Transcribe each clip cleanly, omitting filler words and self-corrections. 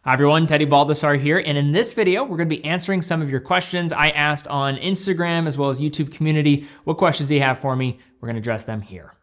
Hi everyone, Teddy Baldessar here, and in this video, we're gonna be answering some of your questions I asked on Instagram as well as YouTube community. What questions do you have for me? We're gonna address them here.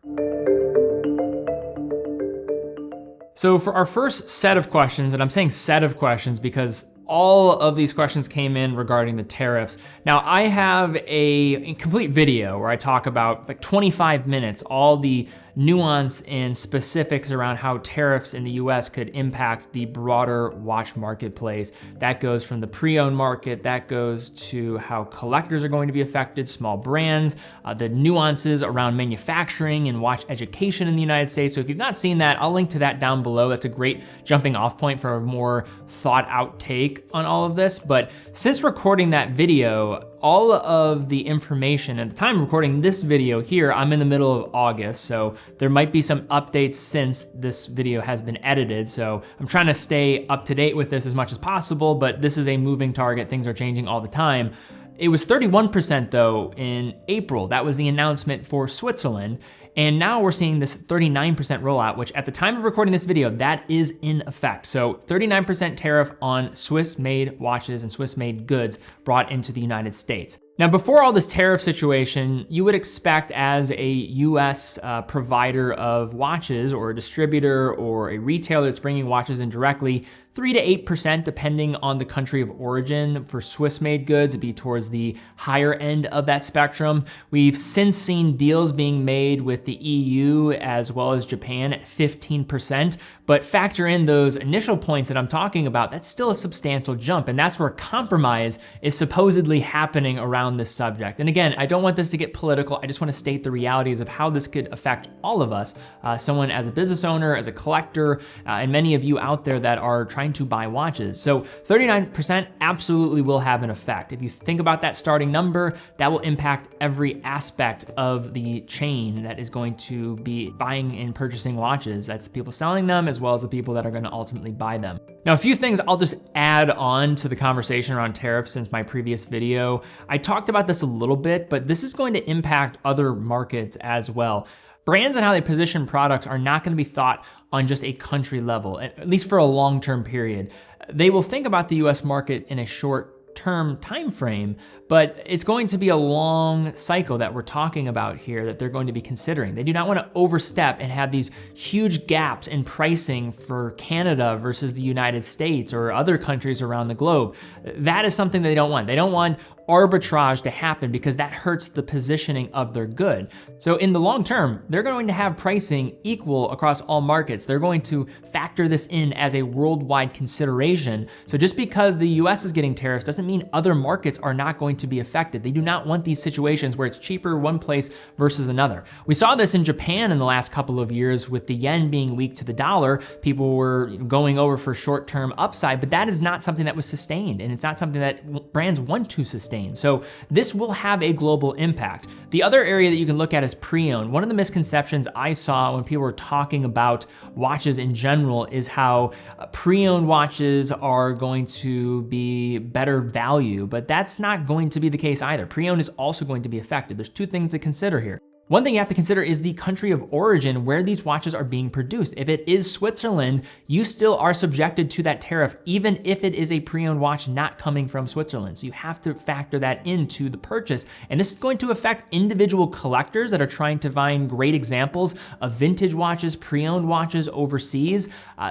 So for our first set of questions, and I'm saying set of questions because all of these questions came in regarding the tariffs. Now I have a complete video where I talk about like 25 minutes, all the nuance and specifics around how tariffs in the US could impact the broader watch marketplace. That goes from the pre-owned market, that goes to how collectors are going to be affected, small brands, the nuances around manufacturing and watch education in the United States. So if you've not seen that, I'll link to that down below. That's a great jumping off point for a more thought out take on all of this. But since recording that video, all of the information at the time of recording this video here, I'm in the middle of August, so there might be some updates since this video has been edited. So I'm trying to stay up to date with this as much as possible, but this is a moving target. Things are changing all the time. It was 31% though in April. That was the announcement for Switzerland. And now we're seeing this 39% rollout, which at the time of recording this video, that is in effect. So 39% tariff on Swiss-made watches and Swiss-made goods brought into the United States. Now, before all this tariff situation, you would expect as a US provider of watches or a distributor or a retailer that's bringing watches in directly, 3 to 8% depending on the country of origin. For Swiss-made goods, it'd be towards the higher end of that spectrum. We've since seen deals being made with the EU as well as Japan at 15%, but factor in those initial points that I'm talking about, that's still a substantial jump, and that's where compromise is supposedly happening around this subject. And again, I don't want this to get political. I just want to state the realities of how this could affect all of us, someone as a business owner, as a collector, and many of you out there that are trying to buy watches. So 39% absolutely will have an effect. If you think about that starting number, that will impact every aspect of the chain that is going to be buying and purchasing watches. That's people selling them as well as the people that are going to ultimately buy them. Now, a few things I'll just add on to the conversation around tariffs since my previous video. I talked about this a little bit, but this is going to impact other markets as well. Brands and how they position products are not going to be thought on just a country level, at least for a long-term period. They will think about the US market in a short-term time frame, but it's going to be a long cycle that we're talking about here that they're going to be considering. They do not want to overstep and have these huge gaps in pricing for Canada versus the United States or other countries around the globe. That is something they don't want. They don't want arbitrage to happen because that hurts the positioning of their good. So in the long term, they're going to have pricing equal across all markets. They're going to factor this in as a worldwide consideration. So just because the US is getting tariffs doesn't mean other markets are not going to be affected. They do not want these situations where it's cheaper one place versus another. We saw this in Japan in the last couple of years with the yen being weak to the dollar. People were going over for short-term upside, but that is not something that was sustained, and it's not something that brands want to sustain. So this will have a global impact. The other area that you can look at is pre-owned. One of the misconceptions I saw when people were talking about watches in general is how pre-owned watches are going to be better value, but that's not going to be the case either. Pre-owned is also going to be affected. There's two things to consider here. One thing you have to consider is the country of origin where these watches are being produced. If it is Switzerland, you still are subjected to that tariff, even if it is a pre-owned watch not coming from Switzerland. So you have to factor that into the purchase. And this is going to affect individual collectors that are trying to find great examples of vintage watches, pre-owned watches overseas.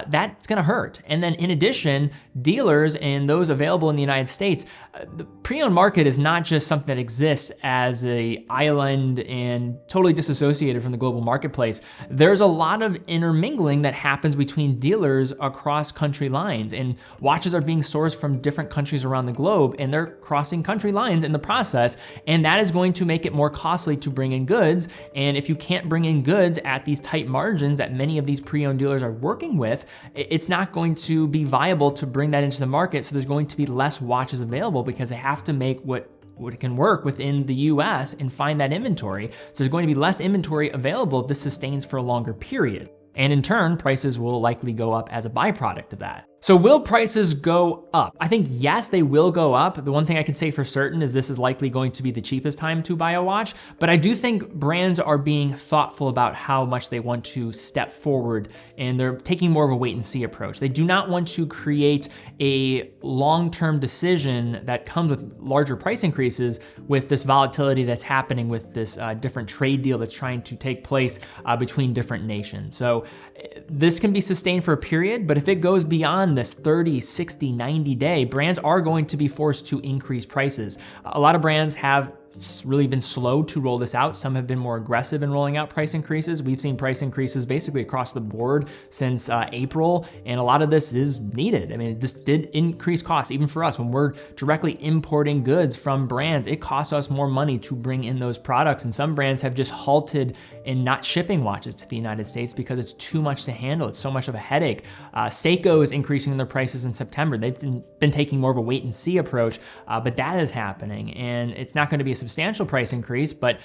That's gonna hurt. And then in addition, dealers and those available in the United States, the pre-owned market is not just something that exists as an island and totally disassociated from the global marketplace. There's a lot of intermingling that happens between dealers across country lines, and watches are being sourced from different countries around the globe, and they're crossing country lines in the process, and that is going to make it more costly to bring in goods. And if you can't bring in goods at these tight margins that many of these pre-owned dealers are working with, it's not going to be viable to bring that into the market. So there's going to be less watches available because they have to make what can work within the US and find that inventory. So there's going to be less inventory available if this sustains for a longer period. And in turn, prices will likely go up as a byproduct of that. So will prices go up? I think yes, they will go up. The one thing I can say for certain is this is likely going to be the cheapest time to buy a watch, but I do think brands are being thoughtful about how much they want to step forward, and they're taking more of a wait and see approach. They do not want to create a long-term decision that comes with larger price increases with this volatility that's happening with this different trade deal that's trying to take place between different nations. So this can be sustained for a period, but if it goes beyond this 30, 60, 90 day, brands are going to be forced to increase prices. A lot of brands have really been slow to roll this out. Some have been more aggressive in rolling out price increases. We've seen price increases basically across the board since April, and a lot of this is needed. I mean, it just did increase costs, even for us. When we're directly importing goods from brands, it costs us more money to bring in those products, and some brands have just halted in not shipping watches to the United States because it's too much to handle. It's so much of a headache. Seiko is increasing their prices in September. They've been taking more of a wait and see approach, but that is happening, and it's not going to be a substantial price increase, but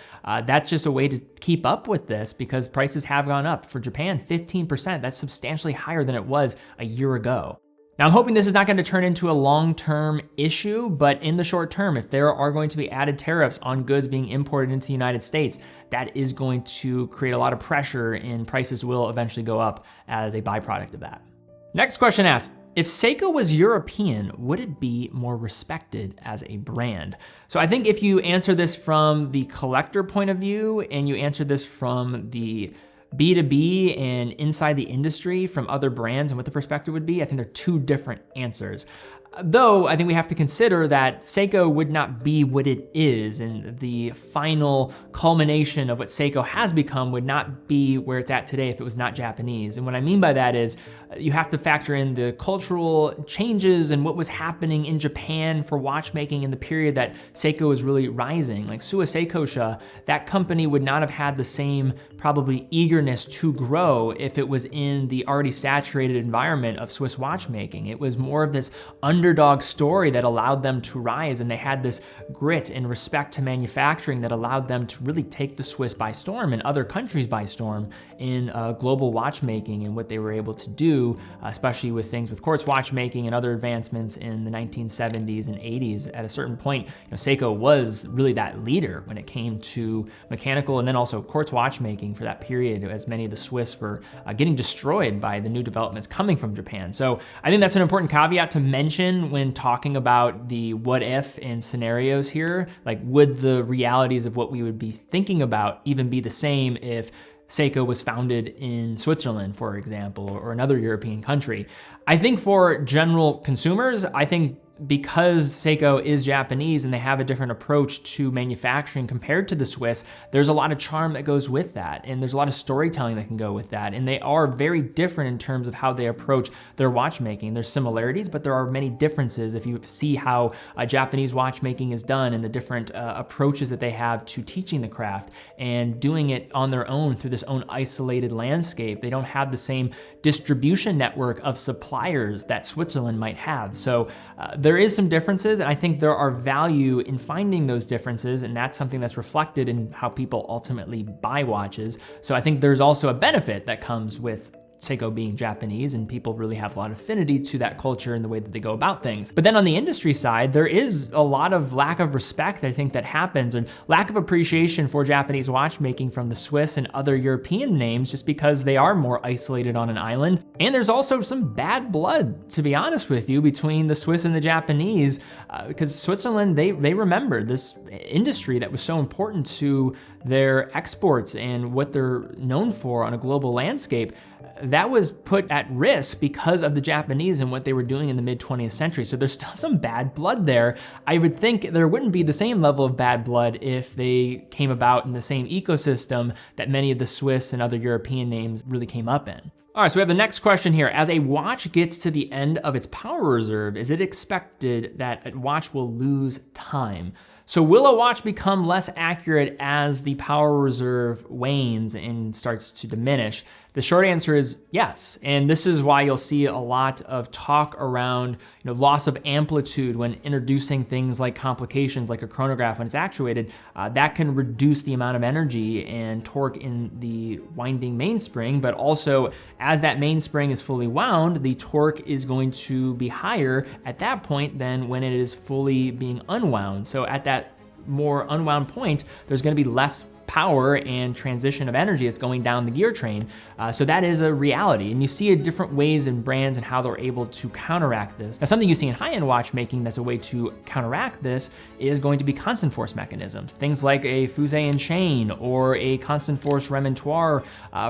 that's just a way to keep up with this because prices have gone up. For Japan, 15%. That's substantially higher than it was a year ago. Now, I'm hoping this is not going to turn into a long-term issue, but in the short term, if there are going to be added tariffs on goods being imported into the United States, that is going to create a lot of pressure and prices will eventually go up as a byproduct of that. Next question asks, if Seiko was European, would it be more respected as a brand? So I think if you answer this from the collector point of view and you answer this from the B2B and inside the industry from other brands and what the perspective would be, I think they're two different answers. Though I think we have to consider that Seiko would not be what it is, and the final culmination of what Seiko has become would not be where it's at today if it was not Japanese. And what I mean by that is you have to factor in the cultural changes and what was happening in Japan for watchmaking in the period that Seiko was really rising. Like Suwa Seikosha, that company would not have had the same probably eagerness to grow if it was in the already saturated environment of Swiss watchmaking. It was more of this underdog story that allowed them to rise, and they had this grit and respect to manufacturing that allowed them to really take the Swiss by storm and other countries by storm in global watchmaking and what they were able to do, especially with things with quartz watchmaking and other advancements in the 1970s and 80s. At a certain point, Seiko was really that leader when it came to mechanical and then also quartz watchmaking for that period, as many of the Swiss were getting destroyed by the new developments coming from Japan. So I think that's an important caveat to mention when talking about the what if and scenarios here. Like, would the realities of what we would be thinking about even be the same if Seiko was founded in Switzerland, for example, or another European country? I think for general consumers, I think because Seiko is Japanese and they have a different approach to manufacturing compared to the Swiss, there's a lot of charm that goes with that, and there's a lot of storytelling that can go with that, and they are very different in terms of how they approach their watchmaking. There's similarities, but there are many differences if you see how Japanese watchmaking is done and the different approaches that they have to teaching the craft and doing it on their own through this own isolated landscape. They don't have the same distribution network of suppliers that Switzerland might have. So there is some differences, and I think there are value in finding those differences, and that's something that's reflected in how people ultimately buy watches. So I think there's also a benefit that comes with Seiko being Japanese, and people really have a lot of affinity to that culture and the way that they go about things. But then on the industry side, there is a lot of lack of respect, I think, that happens, and lack of appreciation for Japanese watchmaking from the Swiss and other European names, just because they are more isolated on an island. And there's also some bad blood, to be honest with you, between the Swiss and the Japanese, because Switzerland, they remember this industry that was so important to their exports and what they're known for on a global landscape. That was put at risk because of the Japanese and what they were doing in the mid-20th century. So there's still some bad blood there. I would think there wouldn't be the same level of bad blood if they came about in the same ecosystem that many of the Swiss and other European names really came up in. All right, so we have the next question here. As a watch gets to the end of its power reserve, is it expected that a watch will lose time? So will a watch become less accurate as the power reserve wanes and starts to diminish? The short answer is yes. And this is why you'll see a lot of talk around loss of amplitude when introducing things like complications like a chronograph when it's actuated. That can reduce the amount of energy and torque in the winding mainspring, but also as that mainspring is fully wound, the torque is going to be higher at that point than when it is fully being unwound. So at that more unwound point, there's going to be less power and transition of energy that's going down the gear train. So that is a reality. And you see different ways in brands and how they're able to counteract this. Now, something you see in high-end watchmaking that's a way to counteract this is going to be constant force mechanisms. Things like a fusée and chain or a constant force remontoire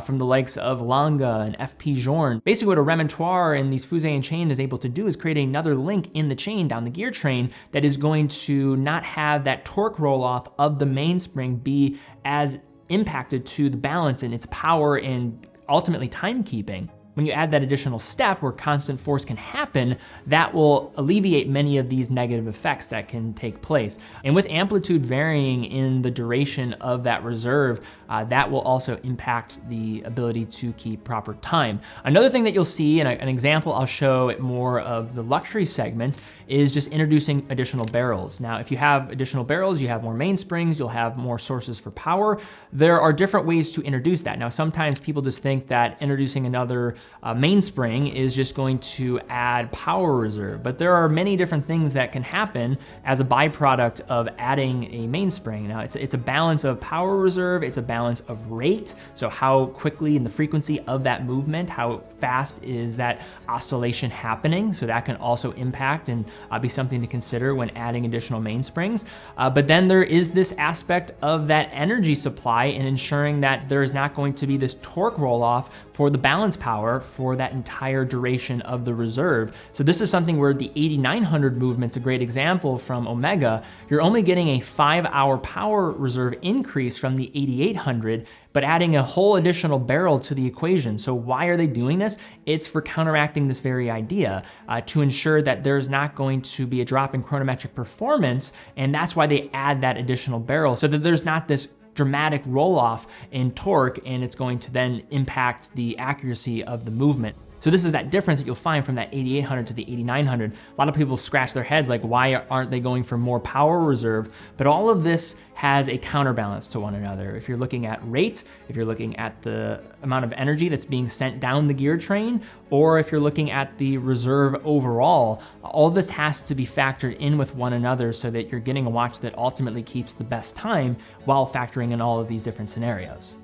from the likes of Lange and FP Journe. Basically what a remontoire in these fusée and chain is able to do is create another link in the chain down the gear train that is going to not have that torque roll-off of the mainspring be as impacted to the balance and its power and ultimately timekeeping. When you add that additional step where constant force can happen, that will alleviate many of these negative effects that can take place. And with amplitude varying in the duration of that reserve, that will also impact the ability to keep proper time. Another thing that you'll see, and an example I'll show at more of the luxury segment, is just introducing additional barrels. Now, if you have additional barrels, you have more mainsprings, you'll have more sources for power. There are different ways to introduce that. Now, sometimes people just think that introducing another mainspring is just going to add power reserve, but there are many different things that can happen as a byproduct of adding a mainspring. Now, it's a balance of power reserve, it's a balance of rate, so how quickly and the frequency of that movement, how fast is that oscillation happening, so that can also impact and be something to consider when adding additional mainsprings. But then there is this aspect of that energy supply and ensuring that there is not going to be this torque roll-off for the balance power for that entire duration of the reserve. So this is something where the 8900 movement's a great example from Omega. You're only getting a 5-hour power reserve increase from the 8800, but adding a whole additional barrel to the equation. So why are they doing this? It's for counteracting this very idea, to ensure that there's not going to be a drop in chronometric performance, and that's why they add that additional barrel, so that there's not this dramatic roll-off in torque, and it's going to then impact the accuracy of the movement. So this is that difference that you'll find from that 8800 to the 8900. A lot of people scratch their heads like, why aren't they going for more power reserve? But all of this has a counterbalance to one another. If you're looking at rate, if you're looking at the amount of energy that's being sent down the gear train, or if you're looking at the reserve overall, all this has to be factored in with one another so that you're getting a watch that ultimately keeps the best time while factoring in all of these different scenarios.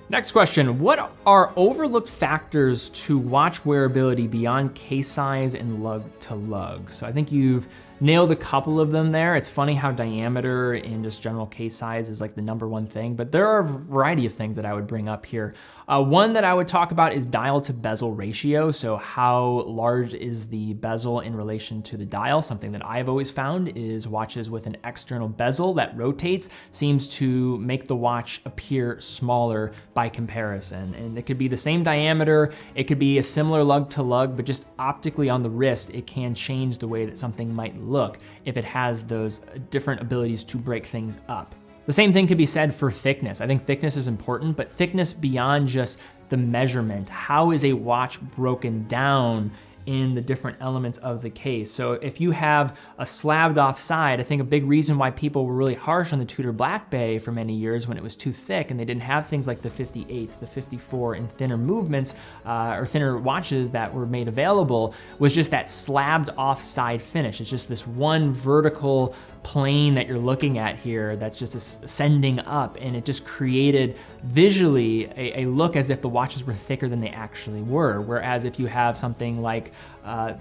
Next question, what are overlooked factors to watch wearability beyond case size and lug to lug? So I think you've nailed a couple of them there. It's funny how diameter and just general case size is like the #1 thing, but there are a variety of things that I would bring up here. One that I would talk about is dial to bezel ratio. So how large is the bezel in relation to the dial? Something that I've always found is watches with an external bezel that rotates seems to make the watch appear smaller by comparison. And it could be the same diameter, it could be a similar lug to lug, but just optically on the wrist, it can change the way that something might look if it has those different abilities to break things up. The same thing could be said for thickness. I think thickness is important, but thickness beyond just the measurement. How is a watch broken down in the different elements of the case? So if you have a slabbed off side, I think a big reason why people were really harsh on the Tudor Black Bay for many years when it was too thick and they didn't have things like the 58, the 54 and thinner movements or thinner watches that were made available was just that slabbed off side finish. It's just this one vertical plane that you're looking at here that's just ascending up, and it just created visually a look as if the watches were thicker than they actually were. Whereas if you have something like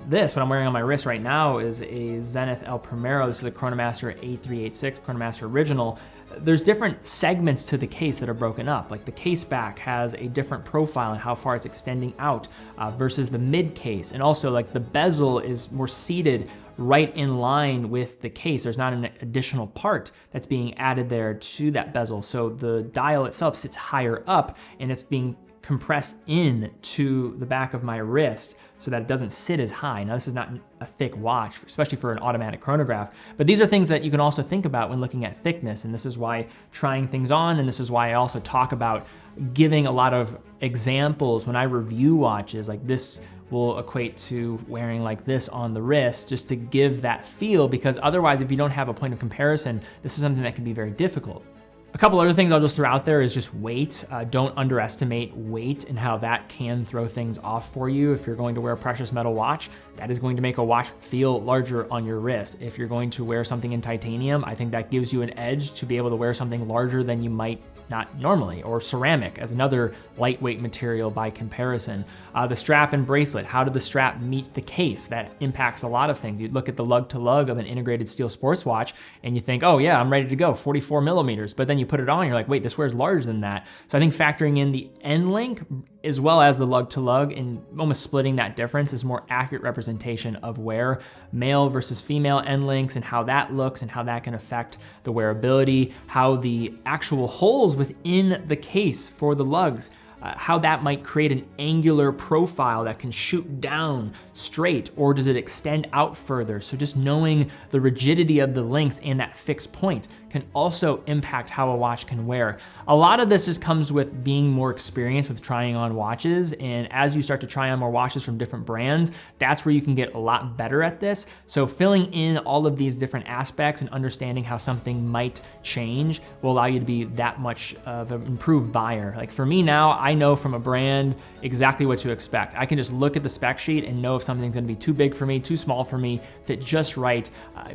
this, what I'm wearing on my wrist right now is a Zenith El Primero. This is the Chronomaster A386, Chronomaster Original. There's different segments to the case that are broken up. Like the case back has a different profile and how far it's extending out versus the mid case. And also like the bezel is more seated right in line with the case. There's not an additional part that's being added there to that bezel. So the dial itself sits higher up and it's being compressed in to the back of my wrist so that it doesn't sit as high. Now, this is not a thick watch, especially for an automatic chronograph, but these are things that you can also think about when looking at thickness, and this is why trying things on, and this is why I also talk about giving a lot of examples when I review watches. Like, this will equate to wearing like this on the wrist, just to give that feel, because otherwise, if you don't have a point of comparison, this is something that can be very difficult. A couple other things I'll just throw out there is just weight. Don't underestimate weight and how that can throw things off for you. If you're going to wear a precious metal watch, that is going to make a watch feel larger on your wrist. If you're going to wear something in titanium, I think that gives you an edge to be able to wear something larger than you might not normally, or ceramic as another lightweight material by comparison. The strap and bracelet, how did the strap meet the case? That impacts a lot of things. You'd look at the lug to lug of an integrated steel sports watch and you think, oh yeah, I'm ready to go, 44 millimeters. But then you put it on, you're like, wait, this wears larger than that. So I think factoring in the end length as well as the lug to lug and almost splitting that difference is more accurate representation of wear, male versus female end lengths, and how that looks and how that can affect the wearability, how the actual holes within the case for the lugs, how that might create an angular profile that can shoot down straight, or does it extend out further? So just knowing the rigidity of the links and that fixed point can also impact how a watch can wear. A lot of this just comes with being more experienced with trying on watches, and as you start to try on more watches from different brands, that's where you can get a lot better at this. So filling in all of these different aspects and understanding how something might change will allow you to be that much of an improved buyer. Like for me now, I know from a brand exactly what to expect. I can just look at the spec sheet and know if something's gonna be too big for me, too small for me, fit just right,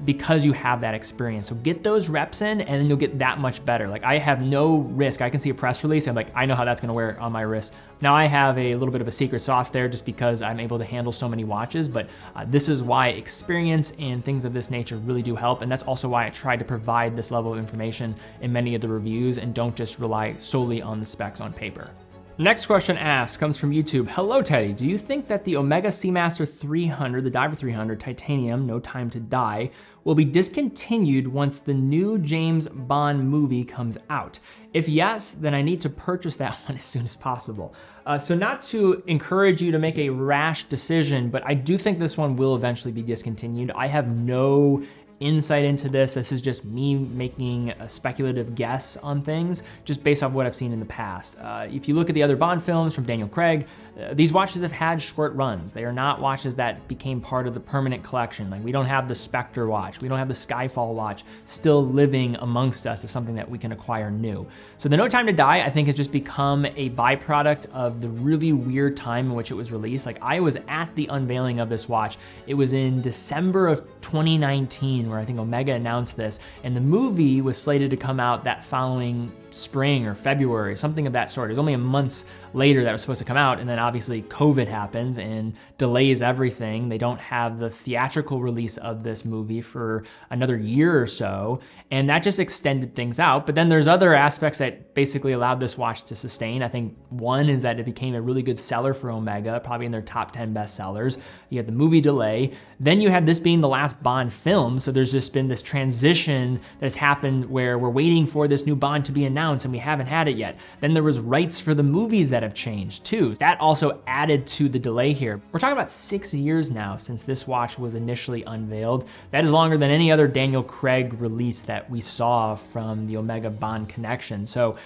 because you have that experience. So get those reps in and then you'll get that much better. Like I have no risk. I can see a press release and I'm like, I know how that's gonna wear on my wrist. Now I have a little bit of a secret sauce there just because I'm able to handle so many watches, but this is why experience and things of this nature really do help. And that's also why I try to provide this level of information in many of the reviews and don't just rely solely on the specs on paper. Next question asked comes from YouTube. Hello, Teddy. Do you think that the Omega Seamaster 300, the Diver 300 titanium, No Time to Die, will be discontinued once the new James Bond movie comes out? If yes, then I need to purchase that one as soon as possible. So not to encourage you to make a rash decision, but I do think this one will eventually be discontinued. I have no insight into this. This is just me making a speculative guess on things just based off what I've seen in the past. If you look at the other Bond films from Daniel Craig, these watches have had short runs. They are not watches that became part of the permanent collection. Like we don't have the Spectre watch, we don't have the Skyfall watch still living amongst us as something that we can acquire new. So the No Time to Die, I think, has just become a byproduct of the really weird time in which it was released. Like I was at the unveiling of this watch. It was in December of 2019 where I think Omega announced this, and the movie was slated to come out that following spring or February, something of that sort. It was only a month later that it was supposed to come out, and then obviously COVID happens and delays everything. They don't have the theatrical release of this movie for another year or so, and that just extended things out. But then there's other aspects that basically allowed this watch to sustain. I think one is that it became a really good seller for Omega, probably in their top 10 best sellers. You had the movie delay, then you had this being the last Bond film, so there's just been this transition that has happened where we're waiting for this new Bond to be announced and we haven't had it yet. Then there was rights for the movies that have changed too. That also added to the delay here. We're talking about 6 years now since this watch was initially unveiled. That is longer than any other Daniel Craig release that we saw from the Omega Bond connection. So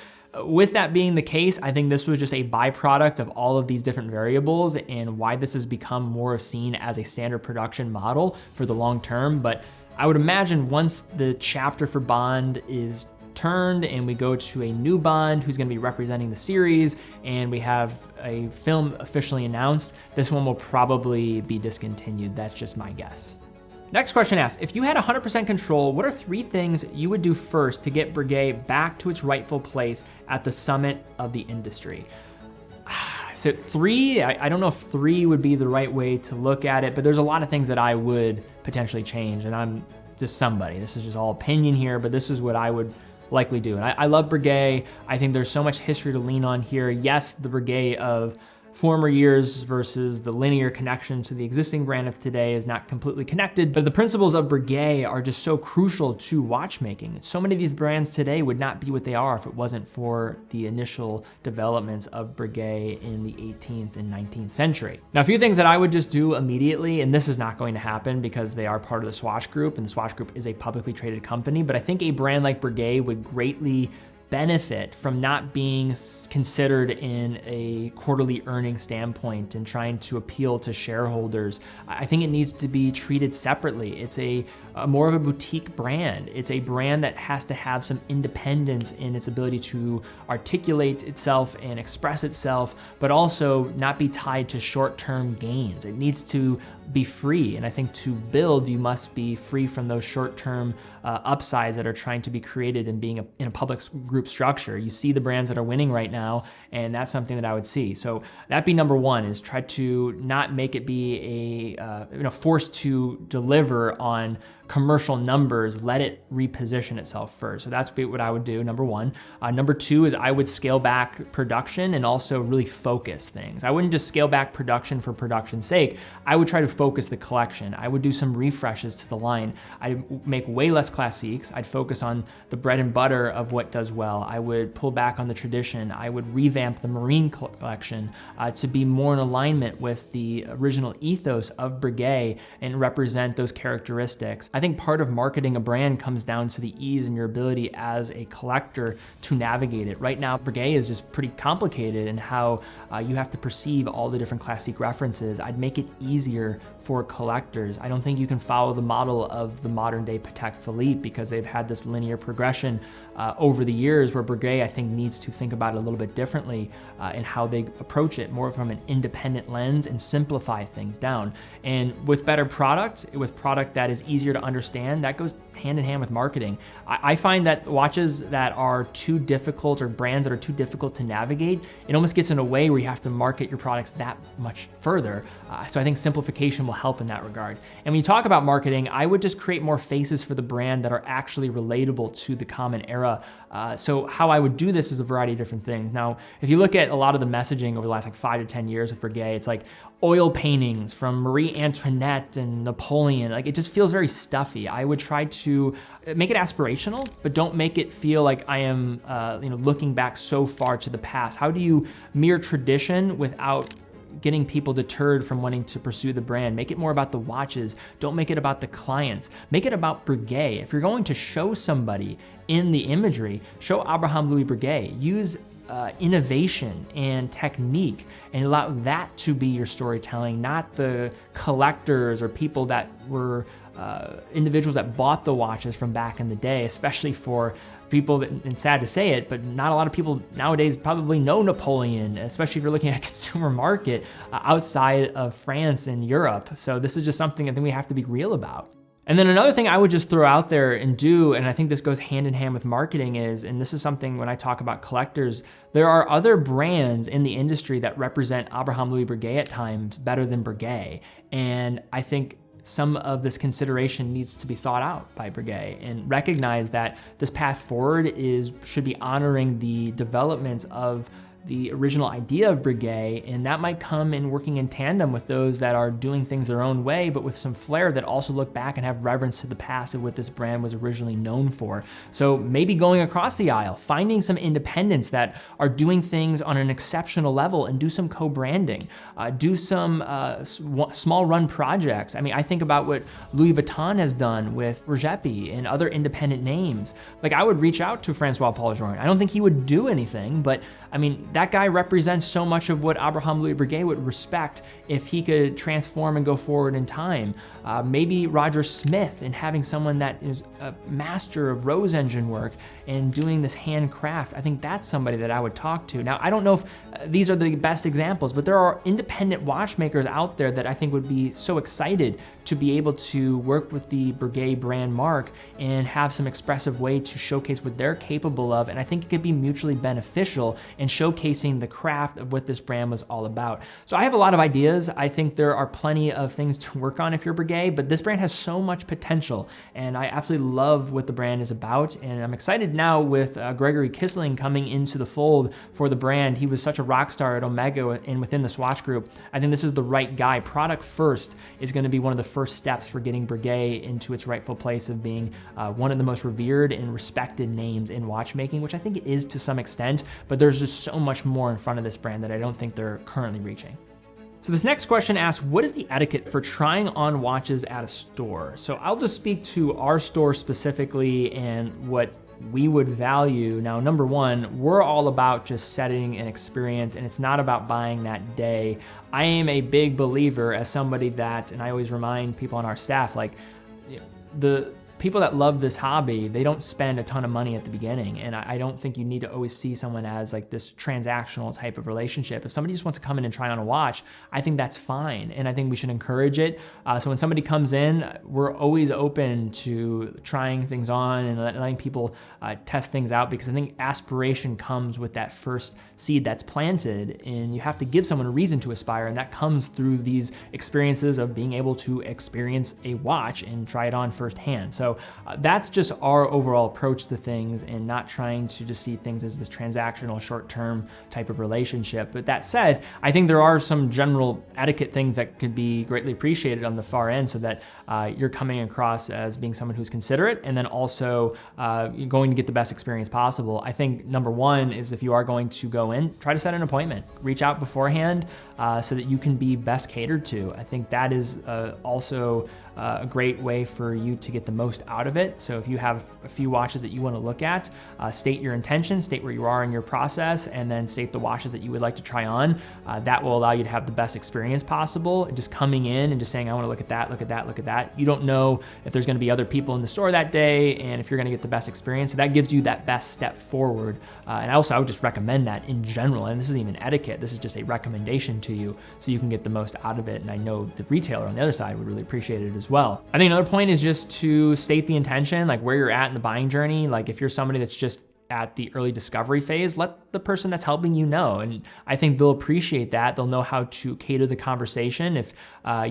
with that being the case, I think this was just a byproduct of all of these different variables and why this has become more seen as a standard production model for the long term. But I would imagine once the chapter for Bond is turned and we go to a new Bond who's going to be representing the series and we have a film officially announced, this one will probably be discontinued. That's just my guess. Next question asks, if you had 100% control, what are 3 things you would do first to get Breguet back to its rightful place at the summit of the industry? So 3, I don't know if 3 would be the right way to look at it, but there's a lot of things that I would potentially change, and I'm just somebody. This is just all opinion here, but this is what I would likely do. And I love Breguet. I think there's so much history to lean on here. Yes, the Breguet of former years versus the linear connection to the existing brand of today is not completely connected, but the principles of Breguet are just so crucial to watchmaking. So many of these brands today would not be what they are if it wasn't for the initial developments of Breguet in the 18th and 19th century. Now, a few things that I would just do immediately, and this is not going to happen because they are part of the Swatch Group, and the Swatch Group is a publicly traded company, but I think a brand like Breguet would greatly benefit from not being considered in a quarterly earning standpoint and trying to appeal to shareholders. I think it needs to be treated separately. It's a more of a boutique brand. It's a brand that has to have some independence in its ability to articulate itself and express itself, but also not be tied to short-term gains. It needs to be free. And I think to build, you must be free from those short-term upsides that are trying to be created in being in a public group structure. You see the brands that are winning right now, and that's something that I would see. So that'd be number one, is try to not make it be a forced to deliver on commercial numbers. Let it reposition itself first. So that's what I would do, number one. Number two is I would scale back production and also really focus things. I wouldn't just scale back production for production's sake. I would try to focus the collection. I would do some refreshes to the line. I'd make way less classiques. I'd focus on the bread and butter of what does well. I would pull back on the tradition. I would revamp the marine collection to be more in alignment with the original ethos of Breguet and represent those characteristics. I think part of marketing a brand comes down to the ease and your ability as a collector to navigate it. Right now, Breguet is just pretty complicated in how you have to perceive all the different classique references. I'd make it easier for collectors. I don't think you can follow the model of the modern day Patek Philippe because they've had this linear progression over the years, where Breguet, I think, needs to think about it a little bit differently in how they approach it, more from an independent lens and simplify things down. And with better product, with product that is easier to understand, that goes hand in hand with marketing. I find that watches that are too difficult, or brands that are too difficult to navigate, it almost gets in a way where you have to market your products that much further. So I think simplification will help in that regard. And when you talk about marketing, I would just create more faces for the brand that are actually relatable to the common era. So how I would do this is a variety of different things. Now, if you look at a lot of the messaging over the last 5 to 10 years with Breguet, it's like oil paintings from Marie Antoinette and Napoleon. Like, it just feels very stuffy. I would try to make it aspirational, but don't make it feel like I am looking back so far to the past. How do you mirror tradition without getting people deterred from wanting to pursue the brand? Make it more about the watches. Don't make it about the clients. Make it about Breguet. If you're going to show somebody in the imagery, show Abraham Louis Breguet. Use innovation and technique and allow that to be your storytelling, not the collectors or people that were individuals that bought the watches from back in the day, especially for people that, and sad to say it, but not a lot of people nowadays probably know Napoleon, especially if you're looking at a consumer market outside of France and Europe. So this is just something I think we have to be real about. And then another thing I would just throw out there and do, and I think this goes hand in hand with marketing, is, and this is something when I talk about collectors, there are other brands in the industry that represent Abraham Louis Breguet at times better than Breguet. And I think some of this consideration needs to be thought out by Breguet, and recognize that this path forward should be honoring the developments of the original idea of Breguet, and that might come in working in tandem with those that are doing things their own way, but with some flair that also look back and have reverence to the past of what this brand was originally known for. So maybe going across the aisle, finding some independents that are doing things on an exceptional level, and do some co-branding, do some small run projects. I mean, I think about what Louis Vuitton has done with Breguet and other independent names. Like, I would reach out to Francois Paul Journe. I don't think he would do anything, but I mean, that guy represents so much of what Abraham Louis Breguet would respect if he could transform and go forward in time. Maybe Roger Smith, and having someone that is a master of rose engine work and doing this handcraft. I think that's somebody that I would talk to. Now, I don't know if these are the best examples, but there are independent watchmakers out there that I think would be so excited to be able to work with the Breguet brand mark and have some expressive way to showcase what they're capable of. And I think it could be mutually beneficial and showcase showcasing the craft of what this brand was all about. So I have a lot of ideas. I think there are plenty of things to work on if you're Breguet, but this brand has so much potential, and I absolutely love what the brand is about. And I'm excited now with Gregory Kissling coming into the fold for the brand. He was such a rock star at Omega and within the Swatch Group. I think this is the right guy. Product first is going to be one of the first steps for getting Breguet into its rightful place of being one of the most revered and respected names in watchmaking, which I think it is to some extent, but there's just so much more in front of this brand that I don't think they're currently reaching. So this next question asks, what is the etiquette for trying on watches at a store? So I'll just speak to our store specifically and what we would value. Now, number one, we're all about just setting an experience, and it's not about buying that day. I am a big believer as somebody that, and I always remind people on our staff, like, the people that love this hobby, they don't spend a ton of money at the beginning. And I don't think you need to always see someone as like this transactional type of relationship. If somebody just wants to come in and try on a watch, I think that's fine. And I think we should encourage it. So when somebody comes in, we're always open to trying things on and letting people test things out, because I think aspiration comes with that first seed that's planted, and you have to give someone a reason to aspire. And that comes through these experiences of being able to experience a watch and try it on firsthand. So that's just our overall approach to things, and not trying to just see things as this transactional short-term type of relationship. But that said, I think there are some general etiquette things that could be greatly appreciated on the far end, so that you're coming across as being someone who's considerate, and then also going to get the best experience possible. I think number one is, if you are going to go in, try to set an appointment. Reach out beforehand so that you can be best catered to. I think that is also a great way for you to get the most out of it. So if you have a few watches that you want to look at, state your intention, state where you are in your process, and then state the watches that you would like to try on. That will allow you to have the best experience possible. Just coming in and just saying, I want to look at that, look at that, look at that. You don't know if there's going to be other people in the store that day, and if you're going to get the best experience. So that gives you that best step forward. And I would just recommend that in general. And this isn't even etiquette. This is just a recommendation to you, so you can get the most out of it. And I know the retailer on the other side would really appreciate it as well. I think another point is just to state the intention, like where you're at in the buying journey. Like if you're somebody that's just at the early discovery phase, let the person that's helping you know. And I think they'll appreciate that. They'll know how to cater the conversation. If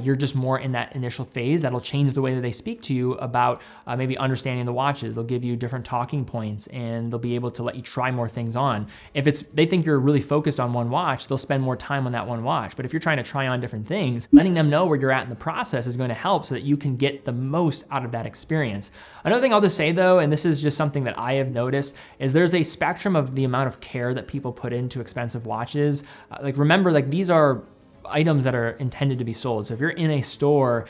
you're just more in that initial phase, that'll change the way that they speak to you about maybe understanding the watches. They'll give you different talking points, and they'll be able to let you try more things on. If they think you're really focused on one watch, they'll spend more time on that one watch. But if you're trying to try on different things, letting them know where you're at in the process is going to help, so that you can get the most out of that experience. Another thing I'll just say though, and this is just something that I have noticed, is there's a spectrum of the amount of care that people put into expensive watches. Remember, these are items that are intended to be sold. So if you're in a store,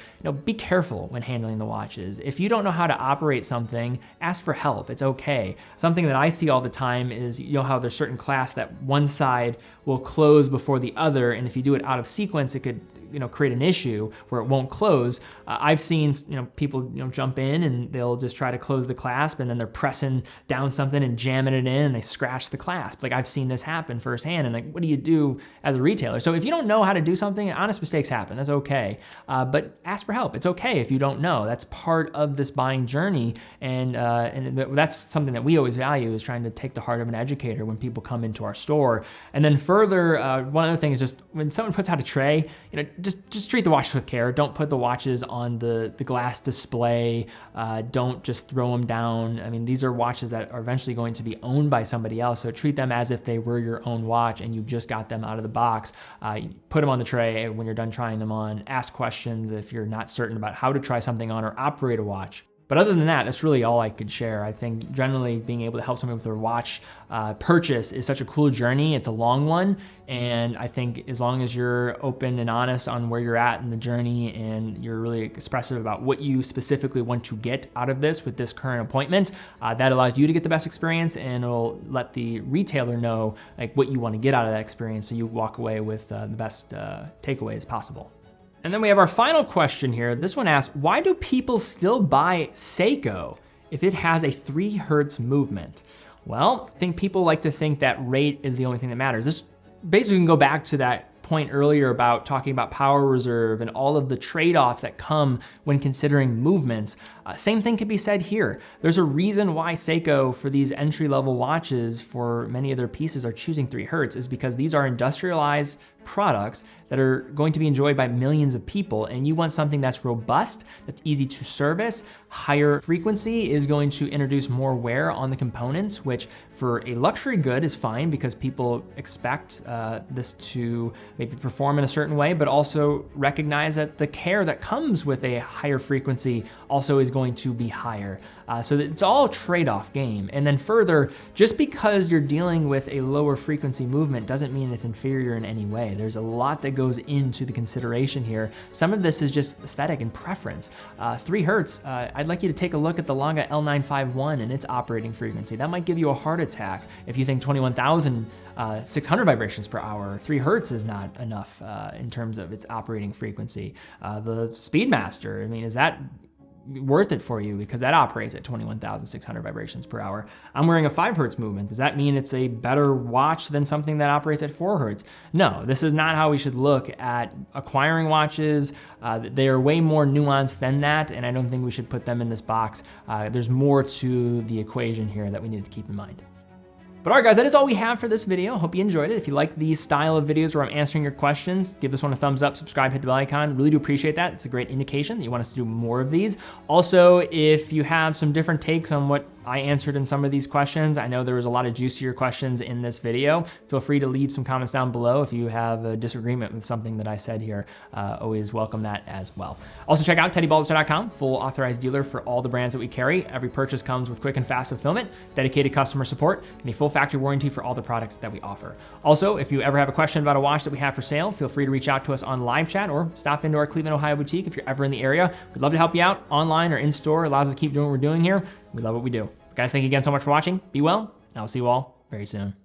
be careful when handling the watches. If you don't know how to operate something, ask for help. It's okay. Something that I see all the time is, how there's certain class that one side will close before the other, and if you do it out of sequence, it could create an issue where it won't close. I've seen people jump in and they'll just try to close the clasp, and then they're pressing down something and jamming it in, and they scratch the clasp. I've seen this happen firsthand, and what do you do as a retailer? So if you don't know how to do something, honest mistakes happen. That's okay. But ask for help. It's okay if you don't know. That's part of this buying journey, and that's something that we always value, is trying to take the heart of an educator when people come into our store. And then further, one other thing is just when someone puts out a tray, just treat the watches with care. Don't put the watches on the glass display. Don't just throw them down. I mean, these are watches that are eventually going to be owned by somebody else, so treat them as if they were your own watch and you just got them out of the box. Put them on the tray when you're done trying them on. Ask questions if you're not certain about how to try something on or operate a watch. But other than that, that's really all I could share. I think generally being able to help someone with their watch purchase is such a cool journey. It's a long one. And I think as long as you're open and honest on where you're at in the journey, and you're really expressive about what you specifically want to get out of this with this current appointment, that allows you to get the best experience, and it'll let the retailer know what you want to get out of that experience, so you walk away with the best takeaways possible. And then we have our final question here. This one asks, why do people still buy Seiko if it has a 3 Hertz movement? Well, I think people like to think that rate is the only thing that matters. This basically can go back to that point earlier about talking about power reserve and all of the trade-offs that come when considering movements, same thing could be said here. There's a reason why Seiko, for these entry-level watches, for many of their pieces, are choosing 3 Hertz, is because these are industrialized products that are going to be enjoyed by millions of people, and you want something that's robust, that's easy to service. Higher frequency is going to introduce more wear on the components, which for a luxury good is fine because people expect this to maybe perform in a certain way, but also recognize that the care that comes with a higher frequency also is going to be higher. So it's all a trade-off game. And then further, just because you're dealing with a lower frequency movement doesn't mean it's inferior in any way. There's a lot that goes into the consideration here. Some of this is just aesthetic and preference. 3 Hertz, I'd like you to take a look at the Lange L951 and its operating frequency. That might give you a heart attack if you think 21,600 vibrations per hour. 3 Hertz is not enough in terms of its operating frequency. The Speedmaster, I mean, is that worth it for you because that operates at 21,600 vibrations per hour. I'm wearing a 5 Hertz movement. Does that mean it's a better watch than something that operates at 4 Hertz? No, this is not how we should look at acquiring watches. They are way more nuanced than that, and I don't think we should put them in this box. There's more to the equation here that we need to keep in mind. But all right, guys, that is all we have for this video. Hope you enjoyed it. If you like these style of videos where I'm answering your questions, give this one a thumbs up, subscribe, hit the bell icon. Really do appreciate that. It's a great indication that you want us to do more of these. Also, if you have some different takes on what I answered in some of these questions, I know there was a lot of juicier questions in this video. Feel free to leave some comments down below if you have a disagreement with something that I said here. Always welcome that as well. Also check out teddyballster.com, full authorized dealer for all the brands that we carry. Every purchase comes with quick and fast fulfillment, dedicated customer support, and a full factory warranty for all the products that we offer. Also, if you ever have a question about a watch that we have for sale, feel free to reach out to us on live chat or stop into our Cleveland, Ohio boutique if you're ever in the area. We'd love to help you out online or in store. It allows us to keep doing what we're doing here. We love what we do. Guys, thank you again so much for watching. Be well, and I'll see you all very soon.